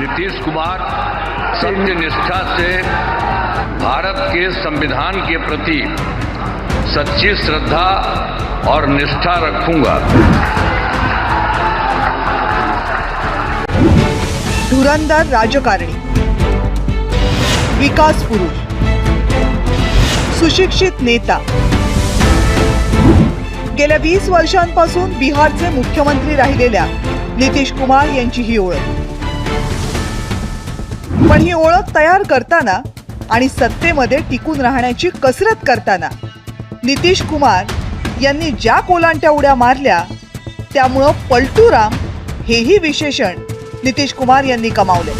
नीतीश कुमार सत्यनिष्ठा से भारत के संविधान के प्रति सच्ची श्रद्धा और निष्ठा रखूंगा। धुरंधर राजकारणी, विकास पुरुष, सुशिक्षित नेता, गेल्या 20 वर्षांपासून बिहारचे मुख्यमंत्री राहिलेल्या नीतीश कुमार यांची ही ओळख. पण ही ओळख तयार करताना आणि सत्तेमध्ये टिकून राहण्याची कसरत करताना नीतीश कुमार यांनी ज्या कोलांट्या उड्या मारल्या त्यामुळं पलटूराम हेही विशेषण नीतीश कुमार यांनी कमावले.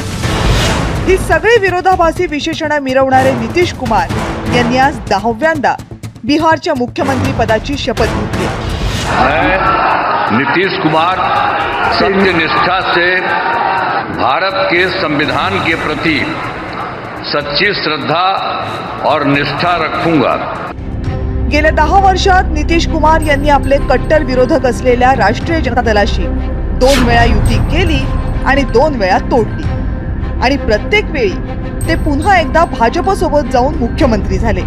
ही सगळी विरोधाभासी विशेषणं मिरवणारे नीतीश कुमार यांनी आज 10व्यांदा बिहारच्या मुख्यमंत्री पदाची शपथ घेतली. मैं नीतीश कुमार सत्यनिष्ठा से भारत के संविधान के प्रति सच्ची श्रद्धा और निष्ठा रखूंगा. गेल्या 10 वर्षात नीतीश कुमार यांनी आपले कट्टर विरोधक असलेल्या राष्ट्रीय जनता दलाशी 2 वेळा युती केली आणि 2 वेळा तोडली आणि प्रत्येक वेळी ते पुन्हा एकदा भाजपसोबत जाऊन मुख्यमंत्री झाले.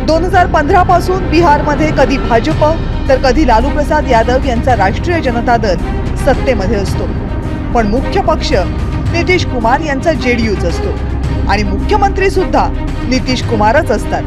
2015 पासून बिहारमध्ये कधी भाजप तर कधी लालू प्रसाद यादव यांचा राष्ट्रीय जनता दल सत्तेमध्ये असतो, पण मुख्य पक्ष नीतीश कुमार यांचा जेडीयूच असतो आणि मुख्यमंत्री सुद्धा नीतीश कुमारच असतात.